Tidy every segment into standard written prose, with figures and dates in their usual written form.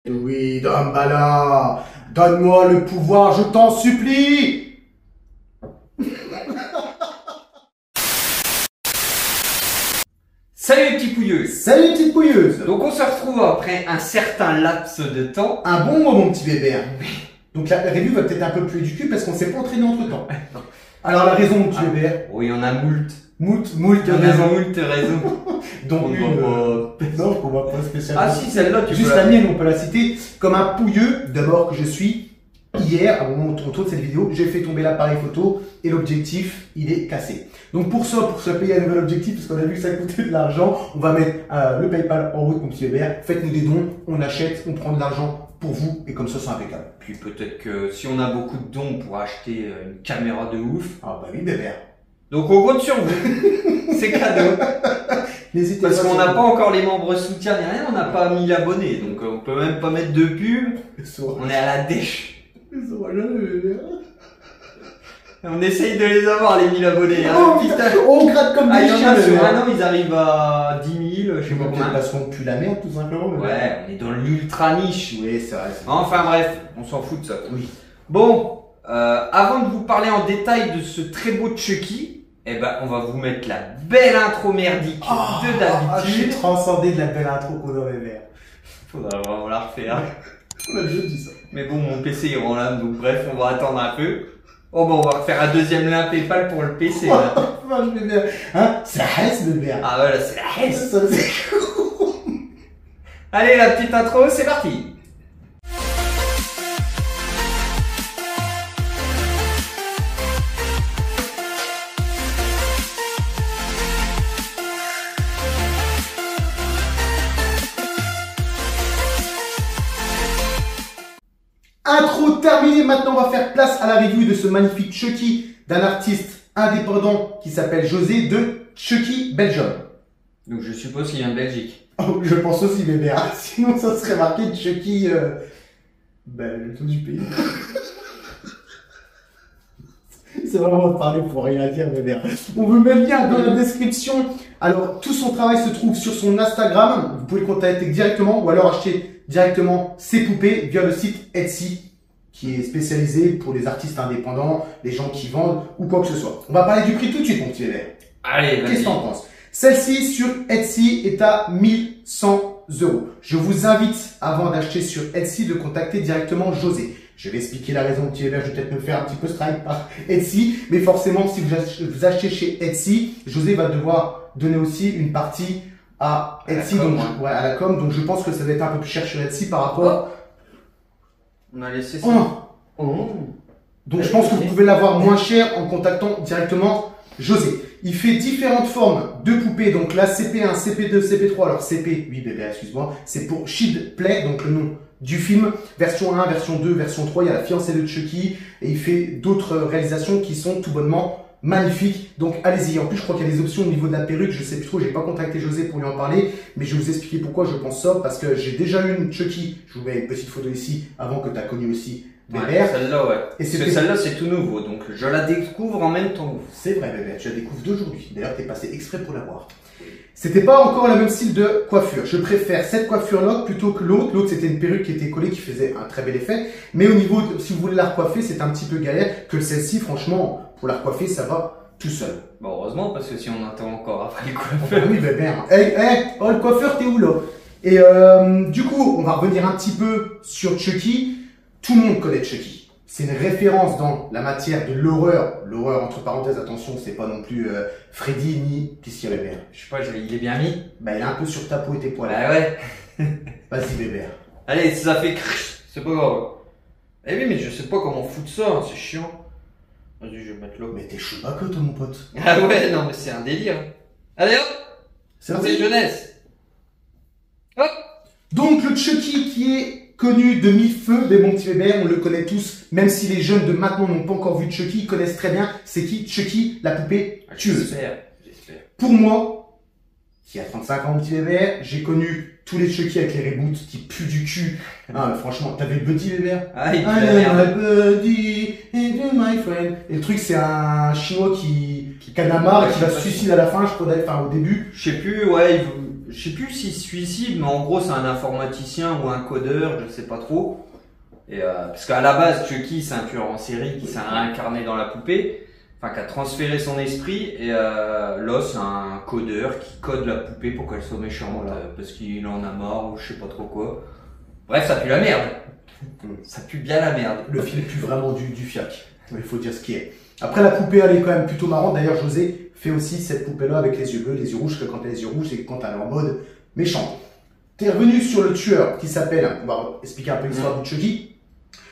Oui, Dambala, donne-moi le pouvoir, je t'en supplie. Salut les petits pouilleux. Salut petite pouilleuse. Donc on se retrouve après un certain laps de temps. Un bon moment mon petit bébé. Donc la review va peut-être un peu plus du cul parce qu'on s'est pas entraîné entre temps. Alors la raison mon petit bébé. Oui, il y en a moult. Moult Il y en a raisons. moult raisons. Donc On une. va Non, on va pas spécialement. Ah si, celle-là tu Juste peux la mienne, on peut la citer comme un pouilleux d'abord que je suis. Hier, au moment où on tourne cette vidéo, j'ai fait tomber l'appareil photo et l'objectif, il est cassé. Donc pour se payer un nouvel objectif, parce qu'on a vu que ça coûtait de l'argent, on va mettre le PayPal en route, mon petit bébé. Faites-nous des dons, on achète, on prend de l'argent pour vous et comme ça, c'est impeccable. Puis peut-être que si on a beaucoup de dons pour acheter une caméra de ouf. Ah bah oui, bébé. Donc on compte sur vous. C'est cadeau. N'hésitez Parce pas. qu'on n'a pas encore les membres soutiens ni rien, on n'a pas 1000 abonnés. Donc on peut même pas mettre de pub. On est à la dèche. On essaye de les avoir les 1000 abonnés. Hein. Oh putain, on gratte comme Ah, des il y en chiens. a sur bébé. un an, ils arrivent à 10 000, je sais pas Peut-être combien. parce qu'on pue la merde, tout simplement. bébé. Ouais, on est dans l'ultra niche. Oui, c'est vrai. Enfin bref, on s'en fout de ça. Oui. Bon, avant de vous parler en détail de ce très beau Chucky, eh ben, on va vous mettre la belle intro merdique de Je suis d'habitude. transcendé de la belle intro qu'on a bébé. Faudra vraiment la refaire. On a déjà dit ça. Mais bon, mon PC il rend l'âme, donc bref, on va attendre un peu. Oh bon, on va refaire un deuxième lien PayPal pour le PC là. Vache bébé. Hein, ça reste bébé. Ah voilà, c'est la hesse. Ça, c'est- Allez, la petite intro, c'est parti. Intro terminée, maintenant on va faire place à la review de ce magnifique Chucky d'un artiste indépendant qui s'appelle José de Chucky Belgium. Donc je suppose qu'il vient de Belgique. Oh, je pense aussi bébé, hein. Sinon ça serait marqué Chucky... le tout du pays. C'est vraiment parler pour rien dire bébé. On vous met le lien dans la description. Alors tout son travail se trouve sur son Instagram, vous pouvez le contacter directement ou alors acheter directement ses poupées via le site Etsy, qui est spécialisé pour les artistes indépendants, les gens qui vendent ou quoi que ce soit. On va parler du prix tout de suite, mon petit bébé. Allez, Qu'est-ce vas-y. que t'en penses? Celle-ci sur Etsy est à 1100 €. Je vous invite, avant d'acheter sur Etsy, de contacter directement José. Je vais expliquer la raison, mon petit bébé. Je vais peut-être me faire un petit peu strike par Etsy, mais forcément, si vous achetez chez Etsy, José va devoir donner aussi une partie à Etsy, com, donc, ouais. ouais, à la com. Donc, je pense que ça va être un peu plus cher sur Etsy par rapport. On a laissé ça. Donc je pense que vous pouvez l'avoir moins cher en contactant directement José. Il fait différentes formes de poupées, donc là CP1, CP2, CP3. Alors CP, oui bébé, excuse-moi, c'est pour Child Play, donc le nom du film. Version 1, version 2, version 3, il y a la fiancée de Chucky et il fait d'autres réalisations qui sont tout bonnement magnifiques. Donc allez-y. En plus, je crois qu'il y a des options au niveau de la perruque, je sais plus trop, j'ai pas contacté José pour lui en parler, mais je vais vous expliquer pourquoi je pense ça, parce que j'ai déjà eu une Chucky, je vous mets une petite photo ici, avant que tu as connu aussi Bébert. Ouais, celle-là, ouais. Et Parce c'était- que celle-là, c'est tout nouveau, donc je la découvre en même temps que vous. C'est vrai, bébé, tu la découvres d'aujourd'hui. D'ailleurs, t'es passé exprès pour la voir. C'était pas encore le même style de coiffure. Je préfère cette coiffure-là plutôt que l'autre. L'autre, c'était une perruque qui était collée, qui faisait un très bel effet. Mais au niveau, si vous voulez la recoiffer, c'est un petit peu galère. Que celle-ci, franchement, pour la recoiffer, ça va tout seul. Bon, heureusement, parce que si on attend encore après les Ah coiffeurs. oui, bébé. Hein. Oh, le coiffeur, t'es où là? Et du coup, on va revenir un petit peu sur Chucky. Tout le monde connaît Chucky. C'est une référence dans la matière de l'horreur. L'horreur, entre parenthèses, attention, c'est pas non plus Freddy ni qu'est-ce qu'il y a, bébé. Je sais pas, il est bien mis. Bah, il est un peu sur ta peau et tes poils. Bah ouais. Vas-y, bébé. Allez, si ça fait crrrch, c'est pas grave. Eh oui, mais je sais pas comment foutre ça, hein, c'est chiant. Vas-y, je vais mettre là. Mais t'es choubaco, toi, mon pote. Ah ouais, non, mais c'est un délire. Allez hop, C'est c'est parti. jeunesse. Hop. Donc, le Chucky qui est connu de mi-feu, des bons petits bébés, on le connaît tous. Même si les jeunes de maintenant n'ont pas encore vu Chucky, ils connaissent très bien. C'est qui? Chucky, la poupée tueuse. J'espère. Pour moi, qui a 35 ans, mon petit bébé, j'ai connu tous les Chucky avec les reboots qui puent du cul. Ah, mais franchement, t'avais le Buddy, bébé? Ah, il pue I la am merde. my buddy, and you're my friend. Et le truc, c'est un chinois qui en a marre et qui va se suicider à la fin, je crois, enfin, au début. Je sais plus, ouais, je sais plus s'il se suicide, mais en gros c'est un informaticien ou un codeur, je sais pas trop. Et parce qu'à la base, Chucky c'est un tueur en série qui s'est réincarné dans la poupée, enfin qui a transféré son esprit. Et là c'est un codeur qui code la poupée pour qu'elle soit méchante, parce qu'il en a marre ou je sais pas trop quoi. Bref, ça pue la merde. Ça pue bien la merde. Le film pue vraiment du fiac. Il faut dire ce qui est. Après, la poupée, elle est quand même plutôt marrante. D'ailleurs, José fait aussi cette poupée-là avec les yeux bleus, les yeux rouges, que quand elle a les yeux rouges et quand elle est en mode méchant. T'es revenu sur le tueur qui s'appelle, on va expliquer un peu l'histoire de Chucky.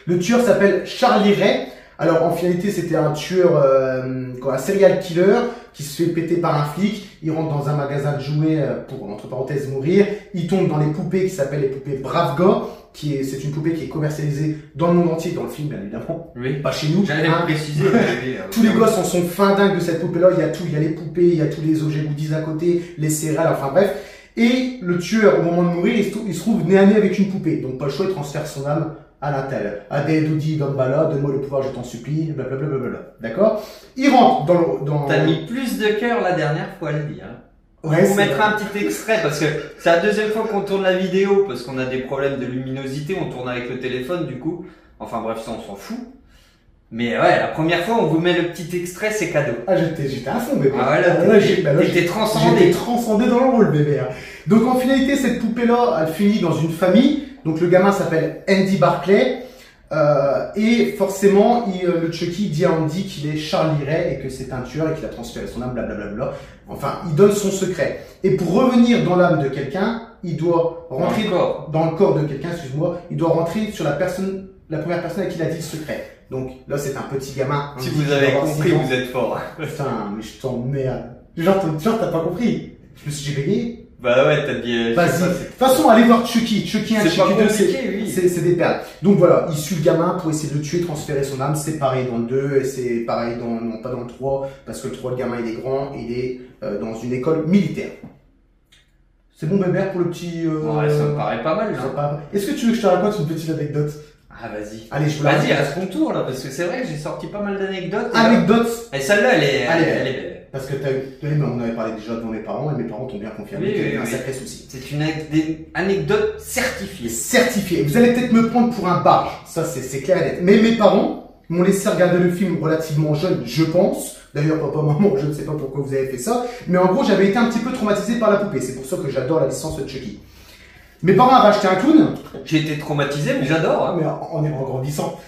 Le tueur s'appelle Charlie Ray. Alors, en finalité, c'était un tueur, un serial killer qui se fait péter par un flic. Il rentre dans un magasin de jouets pour, entre parenthèses, mourir. Il tombe dans les poupées qui s'appellent les poupées Brave Gars. C'est une poupée qui est commercialisée dans le monde entier, dans le film bien évidemment, oui. Pas chez nous. J'allais préciser. Tous les gosses en sont fin dingues de cette poupée-là, il y a tout, il y a les poupées, il y a tous les objets goodies à côté, les céréales, enfin bref. Et le tueur, au moment de mourir, il se trouve nez à nez avec une poupée, donc pas le choix, il transfère son âme à l'intérieur. Adèle, Doudi, Dambala, donne-moi le pouvoir, je t'en supplie, blablabla. D'accord? Il rentre dans... T'as mis plus de cœur la dernière fois à le dire. Ouais, on vous mettra un petit extrait parce que c'est la deuxième fois qu'on tourne la vidéo parce qu'on a des problèmes de luminosité, on tourne avec le téléphone du coup. Enfin bref, ça on s'en fout. Mais ouais, la première fois on vous met le petit extrait, c'est cadeau. Ah, j'étais à fond, bébé. Ah ouais, là, j'étais transcendé. J'étais transcendé dans le rôle, bébé. Donc en finalité, cette poupée-là, elle finit dans une famille. Donc le gamin s'appelle Andy Barclay. Et forcément, le Chucky dit à Andy qu'il est Charlie Ray et que c'est un tueur et qu'il a transféré son âme, blablabla. Enfin, il donne son secret. Et pour revenir dans l'âme de quelqu'un, il doit rentrer dans le corps de quelqu'un, excuse-moi, il doit rentrer sur la première personne à qui il a dit le secret. Donc là, c'est un petit gamin. Si vous avez compris, vous êtes fort. Putain, mais je t'emmerde. Genre, t'as pas compris. J'ai payé. Bah ouais, t'as dit. Vas-y. De toute façon, allez voir Chucky. Chucky 1, Chucky 2, c'est des perles. Donc voilà, il suit le gamin pour essayer de le tuer, transférer son âme. C'est pareil dans le 2 et c'est pareil non pas dans le 3, parce que le 3, le gamin il est grand, il est dans une école militaire. C'est bon, bébé, pour le petit. Ouais, ça me paraît pas mal, là. Est-ce que tu veux que je te raconte une petite anecdote? Ah, vas-y. Allez, je vous la raconte. Vas-y, à son tour, là, parce que c'est vrai que j'ai sorti pas mal d'anecdotes. Anecdotes. Et celle-là, elle est belle. Parce que on avait parlé déjà devant mes parents et mes parents t'ont bien confirmé qu'il y avait un sacré souci. C'est une anecdote certifiée. Certifiée. Vous allez peut-être me prendre pour un barge, ça c'est clair et net. Mais mes parents m'ont laissé regarder le film relativement jeune, je pense. D'ailleurs, papa, maman, je ne sais pas pourquoi vous avez fait ça. Mais en gros, j'avais été un petit peu traumatisé par la poupée. C'est pour ça que j'adore la licence de Chucky. Mes parents avaient acheté un clown. J'ai été traumatisé, mais j'adore. Mais en grandissant.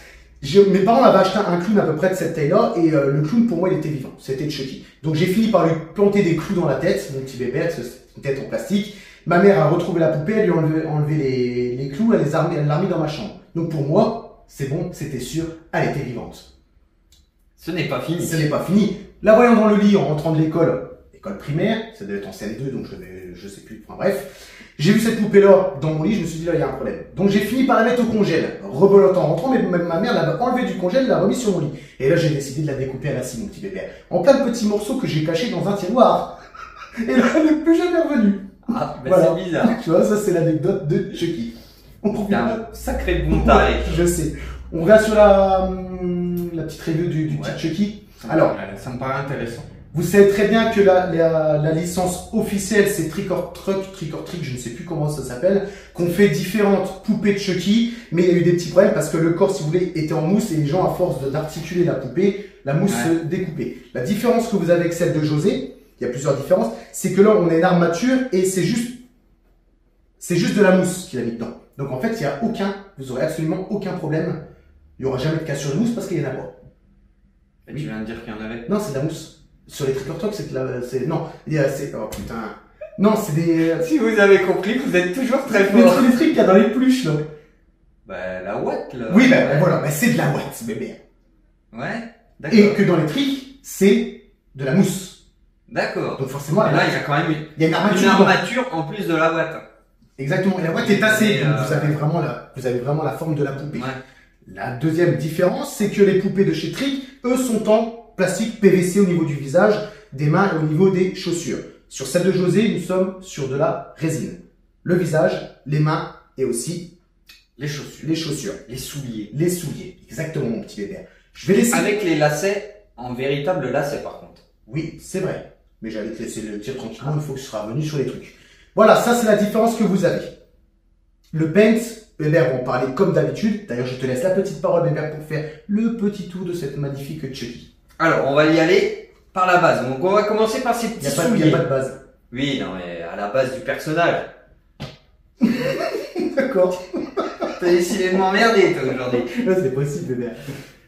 Mes parents avaient acheté un clown à peu près de cette taille-là et le clown pour moi il était vivant, c'était Chucky. Donc j'ai fini par lui planter des clous dans la tête, mon petit bébé, c'est une tête en plastique. Ma mère a retrouvé la poupée, elle lui a enlevé les clous, elle l'a remis dans ma chambre. Donc pour moi, c'est bon, c'était sûr, elle était vivante. Ce n'est pas fini. Ce n'est pas fini. La voyant dans le lit en rentrant de l'école primaire, ça devait être en CM2, donc je sais plus, enfin bref. J'ai vu cette poupée-là dans mon lit, je me suis dit là, il y a un problème. Donc j'ai fini par la mettre au congèle. Rebelote en rentrant, mais ma mère l'a enlevée du congèle, l'a remise sur mon lit. Et là, j'ai décidé de la découper à la scie, mon petit bébé. En plein de petits morceaux que j'ai cachés dans un tiroir. Et là, elle n'est plus jamais revenue. Ah, ben voilà. C'est bizarre. Tu vois, ça c'est l'anecdote de Chucky. On trouve un sacré bon taré. Je sais. On revient sur la petite review du petit Chucky. Alors, ça me paraît intéressant. Vous savez très bien que la licence officielle, c'est Trick or Treat, je ne sais plus comment ça s'appelle, qu'on fait différentes poupées de Chucky, mais il y a eu des petits problèmes parce que le corps, si vous voulez, était en mousse et les gens, à force d'articuler la poupée, la mousse se découpait. La différence que vous avez avec celle de José, il y a plusieurs différences, c'est que là, on a une armature et c'est juste de la mousse qu'il a mis dedans. Donc en fait, il y a vous aurez absolument aucun problème. Il n'y aura jamais de cassure de mousse parce qu'il y en a pas. Et tu viens de dire qu'il y en avait? Non, c'est de la mousse. Sur les Trick or Treat, non, oh putain. Non, c'est des... Si vous avez compris, vous êtes toujours très fort. Les trucs qu'il y a dans les peluches, là. Bah, la ouate, là. Oui, voilà, c'est de la ouate, bébé. Ouais, d'accord. Et que dans les tricks, c'est de la mousse. D'accord. Donc forcément, là, il y a quand même il y a une armature en plus de la ouate. Exactement, et la ouate est tassée, donc vous avez vraiment la forme de la poupée. Ouais. La deuxième différence, c'est que les poupées de chez Trick, eux, sont en plastique PVC au niveau du visage, des mains et au niveau des chaussures. Sur celle de José, nous sommes sur de la résine. Le visage, les mains et aussi les chaussures. Les chaussures. Les souliers. Les souliers. Exactement, mon petit bébé. Je vais laisser... Avec les lacets, en véritable lacets par contre. Oui, c'est vrai. Mais j'allais te laisser le dire tranquillement, il faut que tu seras revenu sur les trucs. Voilà, ça c'est la différence que vous avez. Le paint, Bébert va en parler comme d'habitude. D'ailleurs, je te laisse la petite parole, Bébert, pour faire le petit tour de cette magnifique Chucky. Alors, on va y aller par la base. Donc, on va commencer par ces Il petits n'y souliers. a pas de base. Oui, non, mais à la base du personnage. D'accord. T'as décidé de m'emmerder, toi, aujourd'hui. C'est possible, Bébert.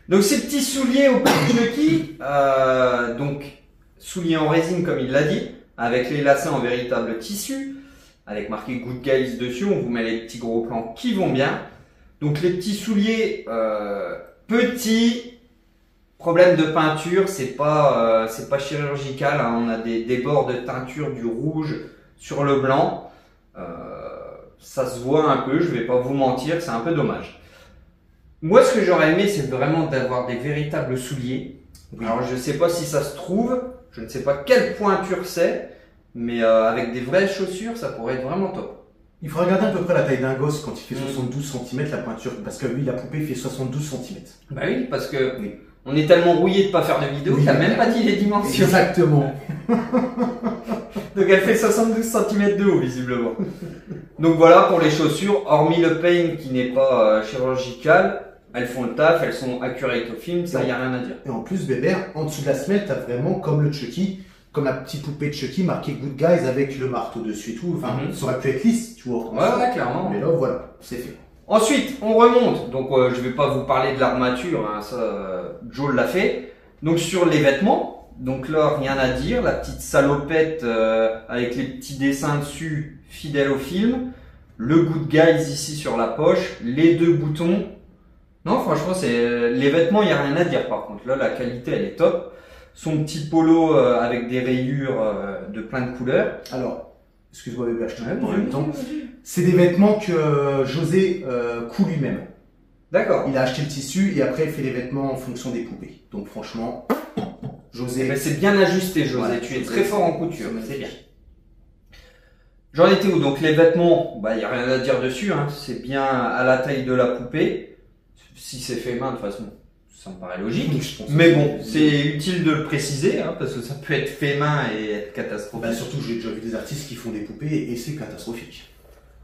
Donc, ces petits souliers au petit Chucky, donc, souliers en résine, comme il l'a dit, avec les lacets en véritable tissu, avec marqué Good Guys dessus. On vous met les petits gros plans qui vont bien. Donc, les petits souliers, petits, problème de peinture, c'est pas chirurgical, hein. On a des bords de teinture du rouge sur le blanc. Ça se voit un peu, je vais pas vous mentir, c'est un peu dommage. Moi, ce que j'aurais aimé, c'est vraiment d'avoir des véritables souliers. Oui. Alors, je sais pas si ça se trouve, je ne sais pas quelle pointure c'est, mais avec des vraies chaussures, ça pourrait être vraiment top. Il faut regarder à peu près la taille d'un gosse quand il fait 72 cm la pointure, parce que lui, la poupée fait 72 cm. Bah oui, parce que on est tellement rouillé de pas faire de vidéo qu'il a même pas dit les dimensions. Exactement. Donc elle fait 72 cm de haut, visiblement. Donc voilà pour les chaussures, hormis le paint qui n'est pas chirurgical, elles font le taf, elles sont accurate au film, ça y a rien à dire. Et en plus, Bébert, en dessous de la semelle, t'as vraiment comme le Chucky, comme la petite poupée de Chucky marquée Good Guys avec le marteau dessus et tout. Enfin, ça aurait pu être lisse, tu vois. Ouais, clairement. Mais là, voilà, c'est fait. Ensuite, on remonte. Donc, je vais pas vous parler de l'armature, hein, ça, Joe l'a fait. Donc, sur les vêtements, donc là, rien à dire. La petite salopette avec les petits dessins dessus, fidèle au film. Le Good Guys ici sur la poche, les deux boutons. Non, franchement, les vêtements, il n'y a rien à dire par contre. Là, la qualité, elle est top. Son petit polo avec des rayures de plein de couleurs. Alors, excuse-moi bébé, je te réponds en même temps. C'est des vêtements que José coud lui-même. D'accord. Il a acheté le tissu et après il fait les vêtements en fonction des poupées. Donc franchement, José... Ben, c'est bien ajusté, José. Ouais, tu es très fort en couture, c'est bien. J'en étais où? Donc les vêtements, bah, y a rien à dire dessus, hein. C'est bien à la taille de la poupée. Si c'est fait main, de toute façon, ça me paraît logique. Mais bon, c'est utile de le préciser, hein, parce que ça peut être fait main et être catastrophique. Bah, surtout, j'ai déjà vu des artistes qui font des poupées et c'est catastrophique.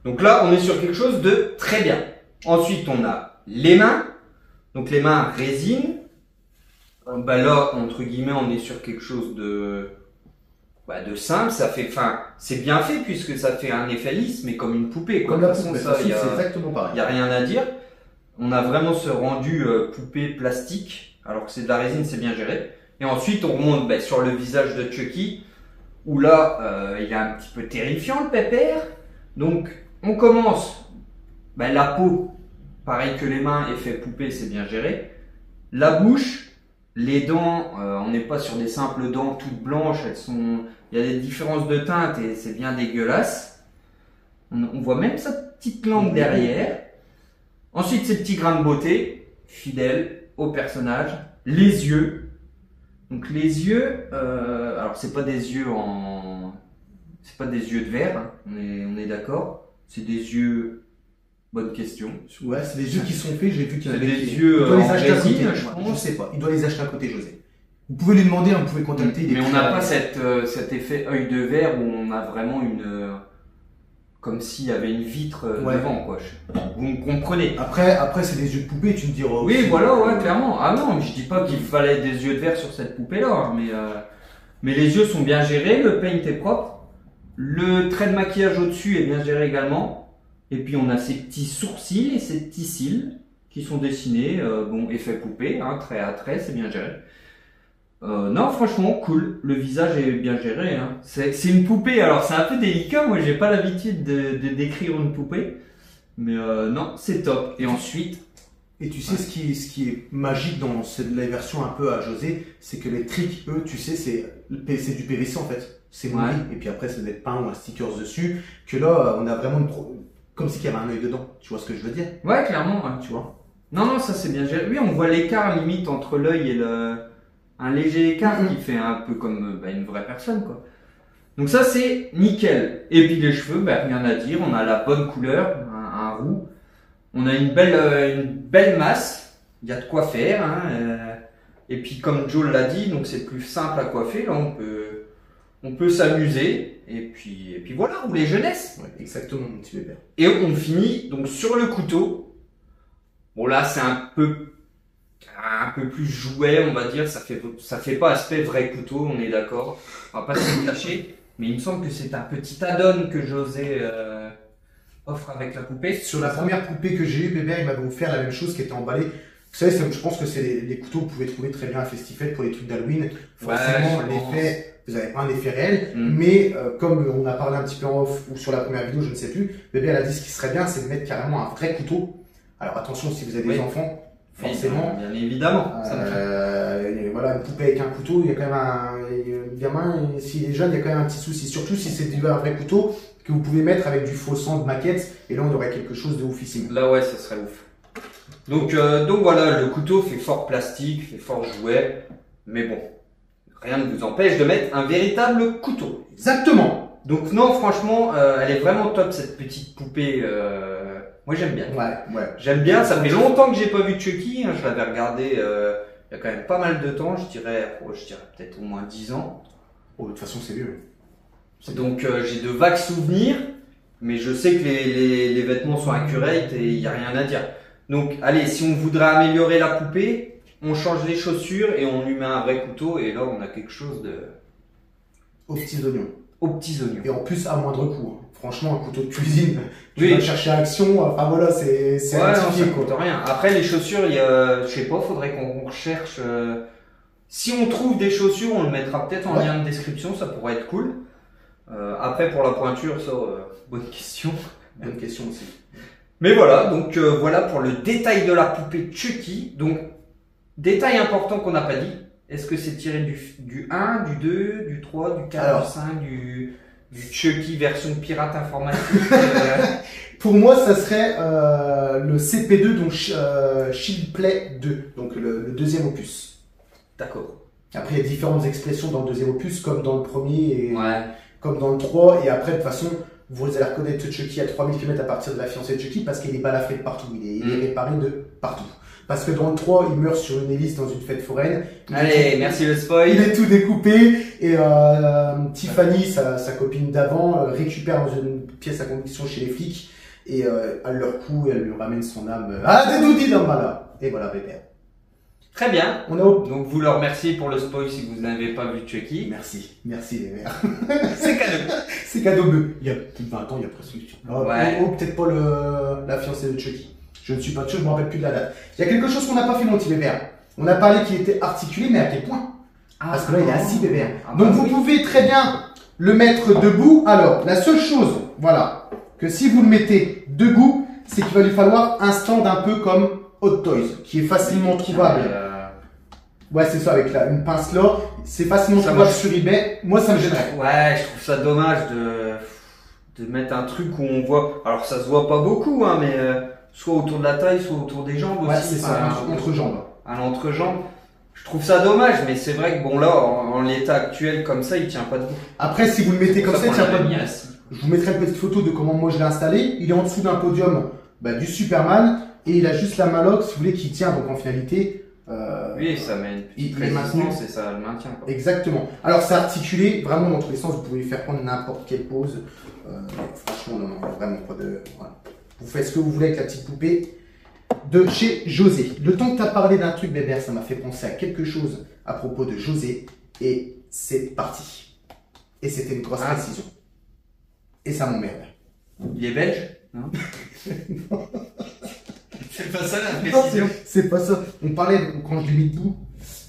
Donc là, on est sur quelque chose de très bien. Ensuite, on a les mains. Donc les mains résine. Bah là, entre guillemets, on est sur quelque chose de simple. Ça fait, enfin, c'est bien fait puisque ça fait un effet lisse, mais comme une poupée. Comme la poupée, ça, c'est exactement pareil. Il y a rien à dire. On a vraiment ce rendu poupée plastique, alors que c'est de la résine, c'est bien géré. Et ensuite, on remonte sur le visage de Chucky, où là, il est un petit peu terrifiant, le pépère. Donc, on commence. La peau, pareil que les mains, effet poupée, c'est bien géré. La bouche, les dents, on n'est pas sur des simples dents toutes blanches. Il y a des différences de teinte et c'est bien dégueulasse. On voit même sa petite langue derrière. Ensuite, ces petits grains de beauté, fidèles au personnage. Les yeux. Donc les yeux, alors c'est pas des yeux de verre, hein, on est d'accord. C'est des yeux, bonne question. Ouais, c'est des yeux qui sont faits, j'ai vu qu'il y en avait des yeux il doit les acheter à côté, je pense. Je sais pas, il doit les acheter à côté, José. Vous pouvez lui demander, vous pouvez contacter. Mais on n'a pas cet effet œil de verre où on a vraiment comme s'il y avait une vitre devant, quoi. Vous me comprenez. Après c'est des yeux de poupée, tu me diras. Oui, voilà, ouais, clairement. Ah non, je dis pas qu'il fallait des yeux de verre sur cette poupée-là, hein, mais les yeux sont bien gérés, le paint est propre, le trait de maquillage au-dessus est bien géré également, et puis on a ces petits sourcils et ces petits cils qui sont dessinés, bon, effet poupée, hein, trait à trait, c'est bien géré. Non, franchement, cool. Le visage est bien géré, hein. C'est une poupée, alors c'est un peu délicat. Moi, j'ai pas l'habitude de décrire une poupée. Mais non, c'est top. Et ensuite... Et tu sais, ce qui est magique dans la version un peu à José, c'est que les tricks, eux, tu sais, c'est du PVC en fait. C'est mouillé. Et puis après, ça doit être peint ou un sticker dessus. Que là, on a vraiment comme s'il y avait un œil dedans. Tu vois ce que je veux dire? Ouais, clairement. Ouais. Tu vois? Non, ça c'est bien géré. Oui, on voit l'écart limite entre l'œil et un léger écart qui fait un peu comme une vraie personne, quoi. Donc ça c'est nickel. Et puis les cheveux, rien à dire, on a la bonne couleur, un roux. On a une belle masse, il y a de quoi faire, hein. Et puis comme Joe l'a dit, donc c'est plus simple à coiffer. Là on peut s'amuser, et puis voilà, rouler jeunesse. Ouais, exactement, mon petit bébé. Et on finit donc sur le couteau. Bon là, c'est un peu plus jouet, on va dire. Ça fait pas aspect vrai couteau, on est d'accord. On va pas se le cacher. Mais il me semble que c'est un petit add-on que José offre avec la poupée. Sur la première poupée que j'ai eue, bébé, il m'avait offert la même chose qui était emballée. Vous savez, je pense que c'est les couteaux que vous pouvez trouver très bien à Festifête pour les trucs d'Halloween. Forcément, l'effet, vous n'avez pas un effet réel, mais comme on a parlé un petit peu en off ou sur la première vidéo, je ne sais plus, bébé, elle a dit ce qui serait bien, c'est de mettre carrément un vrai couteau. Alors attention, si vous avez des enfants, forcément. Bien évidemment. Voilà, une poupée avec un couteau, il y a quand même un gamin, s'il est jeune, il y a quand même un petit souci. Surtout si c'est un vrai couteau que vous pouvez mettre avec du faux sang de maquette, et là on aurait quelque chose de oufissime. Là ouais, ça serait ouf. Donc voilà, le couteau fait fort plastique, fait fort jouet, mais bon, rien ne vous empêche de mettre un véritable couteau. Exactement. Donc non, franchement, elle est vraiment top cette petite poupée. Moi j'aime bien. Ouais. J'aime bien. Ça fait longtemps que j'ai pas vu Chucky. Hein, je l'avais regardé il y a quand même pas mal de temps. Je dirais peut-être au moins 10 ans. Oh, de toute façon c'est vieux. Donc j'ai de vagues souvenirs, mais je sais que les vêtements sont accurate et il n'y a rien à dire. Donc allez, si on voudrait améliorer la poupée, on change les chaussures et on lui met un vrai couteau et là on a quelque chose de... Aux petits oignons. Aux petits oignons. Et en plus à moindre coût. Hein. Franchement, un couteau de cuisine, tu vas chercher action, enfin voilà, c'est ouais, non, ça coûte rien. Après les chaussures, je sais pas, faudrait qu'on recherche... Si on trouve des chaussures, on le mettra peut-être en lien de description, ça pourrait être cool. Après pour la pointure, ça, bonne question. Bonne question aussi. Mais voilà, donc voilà pour le détail de la poupée Chucky. Donc, détail important qu'on n'a pas dit. Est-ce que c'est tiré du 1, du 2, du 3, du 4, du 5, du Chucky version pirate informatique Pour moi, ça serait le CP2, donc Shield Play 2, donc le deuxième opus. D'accord. Après, il y a différentes expressions dans le deuxième opus, comme dans le premier et comme dans le 3. Et après, de toute façon, vous allez reconnaître Chucky à 3000 km à partir de la fiancée de Chucky parce qu'il est balafré de partout, il est réparé de partout. Parce que dans le 3, il meurt sur une hélice dans une fête foraine. Allez, merci le spoil. Il est tout découpé et Tiffany, sa copine d'avant, récupère dans une pièce à conviction chez les flics et elle leur coud et elle lui ramène son âme. Ah, des doudis dans là. Et voilà, bébé. Très bien. Donc vous le remerciez pour le spoil si vous n'avez pas vu Chucky. Merci bébé. C'est cadeau. C'est cadeau bleu. Il y a plus de 20 ans, il y a presque. Peut-être pas la fiancée de Chucky. Je ne suis pas sûr, je ne me rappelle plus de la date. Il y a quelque chose qu'on n'a pas fait, mon petit bébé. On a parlé qu'il était articulé, mais à quel point? Parce que là, il est assis, bébé. Donc vous pouvez très bien le mettre debout. Alors, la seule chose, voilà, que si vous le mettez debout, c'est qu'il va lui falloir un stand un peu comme Hot Toys, qui est facilement trouvable. Ouais, c'est ça, avec une pince là. C'est facilement trouvable sur eBay. Moi, ça me gênerait. Ouais, je trouve ça dommage de mettre un truc où on voit. Alors, ça se voit pas beaucoup, hein, mais soit autour de la taille, soit autour des jambes aussi. Ouais, c'est ça, entre jambes. À l'entrejambe. Je trouve ça dommage, mais c'est vrai que bon, là, en l'état actuel, comme ça, il tient pas debout. Après, si vous le mettez comme ça, il tient pas debout. Je vous mettrai une petite photo de comment moi je l'ai installé. Il est en dessous d'un podium du Superman. Et il a juste la maloc, si vous voulez, qui tient. Donc en finalité. Oui, ça met une petite résistance et ça le maintient. Quoi. Exactement. Alors c'est articulé vraiment dans tous les sens. Vous pouvez faire prendre n'importe quelle pose. Franchement, non, vraiment pas de. Voilà. Vous faites ce que vous voulez avec la petite poupée de chez José. Le temps que tu as parlé d'un truc, bébé, ça m'a fait penser à quelque chose à propos de José. Et c'est parti. Et c'était une grosse précision. Et ça m'emmerde. Il est belge? Non. C'est pas ça la précision. C'est pas ça. On parlait quand je l'ai mis debout.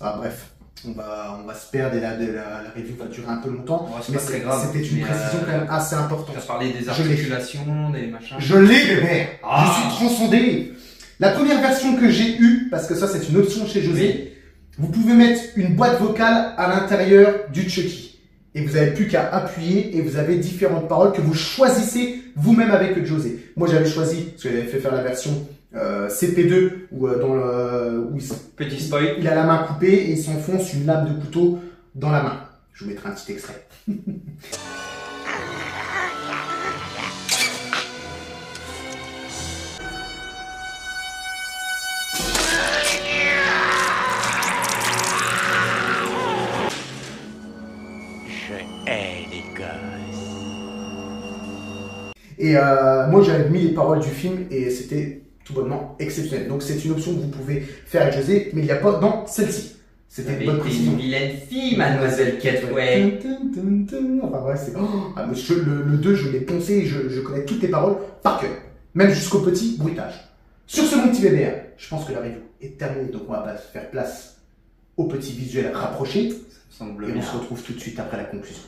Ah bref, on va se perdre et la review va durer un peu longtemps. Ouais, mais c'était une précision quand même assez importante. Tu as parlé des articulations, des machins. Je l'ai, bébé. Je suis transcendé. La première version que j'ai eue, parce que ça c'est une option chez José, vous pouvez mettre une boîte vocale à l'intérieur du Chucky. Et vous n'avez plus qu'à appuyer et vous avez différentes paroles que vous choisissez vous-même avec José. Moi j'avais choisi, parce que j'avais fait faire la version CP2 où petit spoil, il a la main coupée et il s'enfonce une lame de couteau dans la main. Je vous mettrai un petit extrait. Je hais Et moi, j'avais mis les paroles du film et c'était tout bonnement exceptionnel. Donc, c'est une option que vous pouvez faire avec José, mais il n'y a pas dans celle-ci. C'était une bonne précision. Une vilaine fille, mademoiselle Catway. Enfin, ouais, c'est. Le 2, je l'ai poncé et je connais toutes les paroles par cœur. Même jusqu'au petit bruitage. Sur ce, mon petit bébé, je pense que la review est terminée. Donc, on va faire place au petit visuel rapproché. Ça me semble et bien. on se retrouve tout de suite après la conclusion.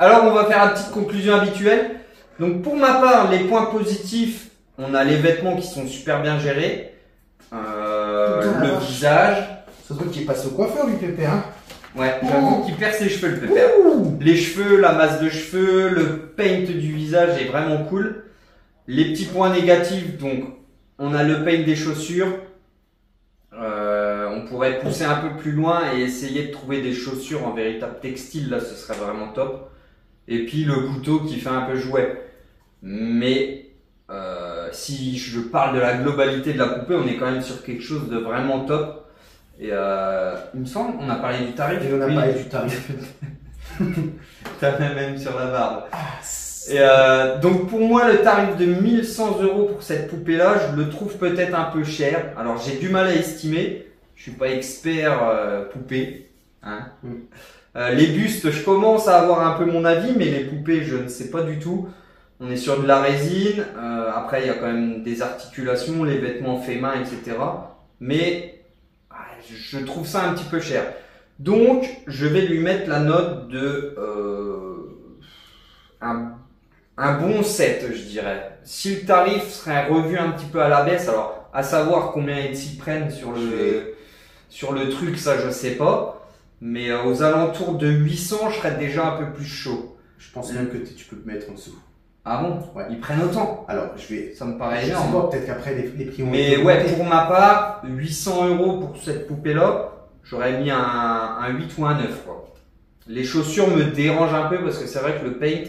Alors, on va faire la petite conclusion habituelle. Donc, pour ma part, les points positifs, on a les vêtements qui sont super bien gérés. Le visage. Ça se voit qu'il est passé au coiffeur, lui, Pépé, hein. Ouais, j'avoue qu'il perd ses cheveux, le pépère. Les cheveux, la masse de cheveux, le paint du visage est vraiment cool. Les petits points négatifs, donc, on a le paint des chaussures. On pourrait pousser un peu plus loin et essayer de trouver des chaussures en véritable textile, là, ce serait vraiment top. Et puis le couteau qui fait un peu jouet. Mais si je parle de la globalité de la poupée, on est quand même sur quelque chose de vraiment top. Et il me semble, on a parlé du tarif. Et on a parlé du tarif. T'as même sur la barbe. Et donc pour moi, le tarif de 1100 € pour cette poupée-là, je le trouve peut-être un peu cher. Alors j'ai du mal à estimer. Je suis pas expert poupée. Hein. Les bustes, je commence à avoir un peu mon avis, mais les poupées, je ne sais pas du tout. On est sur de la résine. Après, il y a quand même des articulations, les vêtements faits main, etc. Mais je trouve ça un petit peu cher. Donc, je vais lui mettre la note de un bon 7, je dirais. Si le tarif serait revu un petit peu à la baisse, alors à savoir combien ils s'y prennent sur le truc, ça je sais pas. Mais aux alentours de 800, je serais déjà un peu plus chaud. Je pense même que tu peux te mettre en dessous. Ah bon? Ouais. Ils prennent autant? Alors, ça me paraît je sais énorme. pas, peut-être qu'après les prix ont Mais été ouais, augmentés. pour ma part, 800 € pour cette poupée-là, j'aurais mis un 8 ou un 9, quoi. Les chaussures me dérangent un peu parce que c'est vrai que le paint,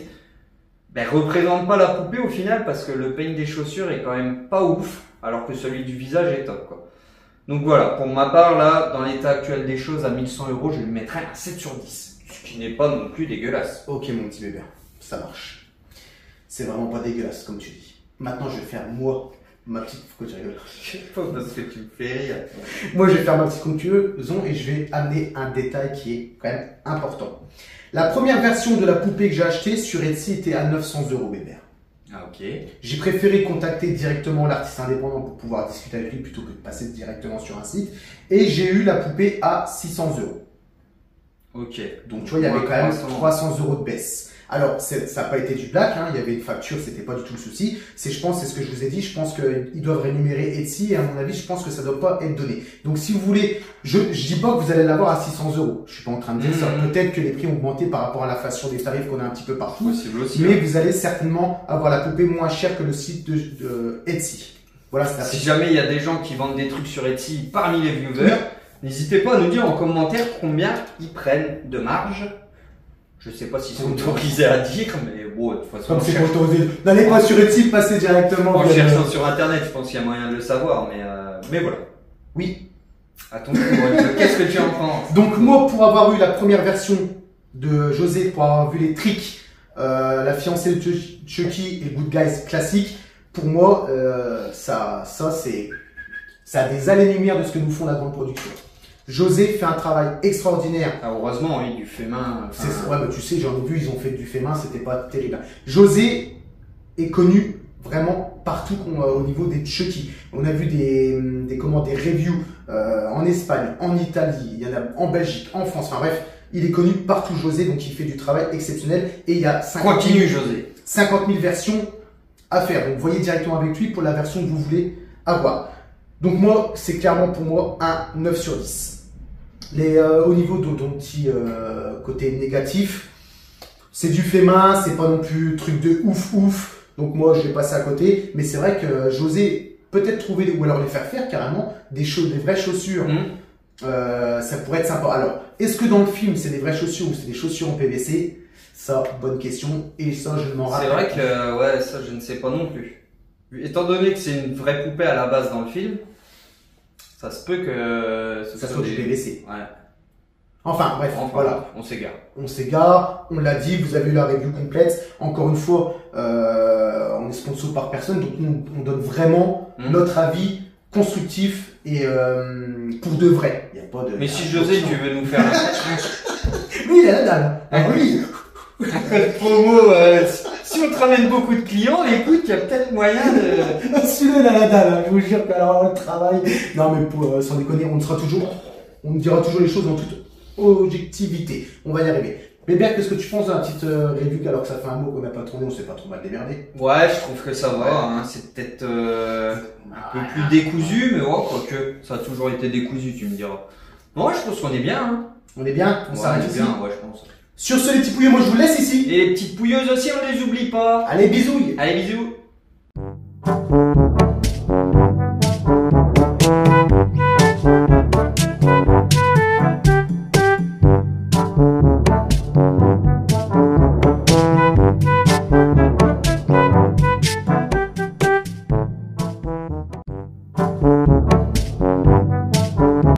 représente pas la poupée au final parce que le paint des chaussures est quand même pas ouf, alors que celui du visage est top, quoi. Donc voilà, pour ma part, là, dans l'état actuel des choses, à 1100 €, je lui mettrais un 7 sur 10. Ce qui n'est pas non plus dégueulasse. Ok, mon petit bébé, ça marche. C'est vraiment pas dégueulasse, comme tu dis. Maintenant, je vais faire moi, ma petite. Pourquoi tu rigoles? Pas parce que tu me fais rire. Moi, je vais faire ma petite conclusion et je vais amener un détail qui est quand même important. La première version de la poupée que j'ai achetée sur Etsy était à 900 €, bébé. Ah, ok. J'ai préféré contacter directement l'artiste indépendant pour pouvoir discuter avec lui plutôt que de passer directement sur un site. Et j'ai eu la poupée à 600 €. Ok. Donc tu vois, il y avait quand même 300 € de baisse. Alors, ça n'a pas été du black, hein, il y avait une facture, c'était pas du tout le souci. C'est ce que je vous ai dit, je pense qu'ils doivent rémunérer Etsy et à mon avis, je pense que ça doit pas être donné. Donc si vous voulez, je dis pas que vous allez l'avoir à 600 €. Je suis pas en train de dire ça. Peut-être que les prix ont augmenté par rapport à l'inflation des tarifs qu'on a un petit peu partout. Possible aussi. Mais vous allez certainement avoir la poupée moins chère que le site de Etsy. Voilà, c'est Si jamais il y a des gens qui vendent des trucs sur Etsy parmi les viewers, n'hésitez pas à nous dire en commentaire combien ils prennent de marge. Je sais pas s'ils sont autorisés à dire, mais bon, de toute façon. Comme c'est pour autorisé. N'allez pas sur Etsy, passez directement. En cherchant sur internet, je pense qu'il y a moyen de le savoir, mais voilà. Oui. À ton tour, qu'est-ce que tu en penses? Donc moi, pour avoir eu la première version de José, pour avoir vu les tricks, la fiancée de Chucky et Good Guys classique, pour moi, ça a des années-lumière de ce que nous font la grande production. José fait un travail extraordinaire. Ah, heureusement, oui, du fait main. Ouais, bah, tu sais, j'en ai vu, ils ont fait du fait main, c'était pas terrible. José est connu vraiment partout au niveau des Chucky. On a vu des reviews en Espagne, en Italie, il y en a en Belgique, en France, enfin bref, il est connu partout José, donc il fait du travail exceptionnel et il y a 50 000 versions à faire. Donc voyez directement avec lui pour la version que vous voulez avoir. Donc moi, c'est clairement pour moi un 9 sur 10. Au niveau de ton petit côté négatif, c'est du fait main, c'est pas non plus truc de ouf. Donc moi, je vais passer à côté. Mais c'est vrai que José, peut-être trouver, ou alors les faire carrément, des vraies chaussures. Ça pourrait être sympa. Alors, est-ce que dans le film, c'est des vraies chaussures ou c'est des chaussures en PVC? Ça, bonne question. Et ça, je m'en rappelle. C'est vrai que, ouais, ça, je ne sais pas non plus. Étant donné que c'est une vraie poupée à la base dans le film, ça se peut que ça soit du PVC. Ouais. Enfin, bref, voilà. On s'égare. On s'égare, on l'a dit, vous avez eu la review complète. Encore une fois, on est sponsor par personne, donc on donne vraiment notre avis constructif et pour de vrai. Il y a pas de. Mais si José, tu veux nous faire un oui, il a la dalle. Ah oui. Un code promo, si on te ramène beaucoup de clients, écoute, il y a peut-être moyen de. Celui-là, il a la dalle, hein. Je vous jure qu'alors le travail. Non, mais sans déconner, on dira toujours les choses en toute objectivité. On va y arriver. Bébert, qu'est-ce que tu penses de la petite review alors que ça fait un mot qu'on n'a pas tourné, on s'est pas trop mal démerdé? Ouais, je trouve que ça va, hein. C'est peut-être un peu plus décousu, mais ouais, quoique, ça a toujours été décousu, tu me diras. Ouais, je pense qu'on est bien, hein. On est bien? On s'arrête ici? Bien, ouais, je pense. Sur ce, les petits pouilleux, moi je vous laisse ici. Et les petites pouilleuses aussi, on les oublie pas. Allez, bisous. Allez, bisous.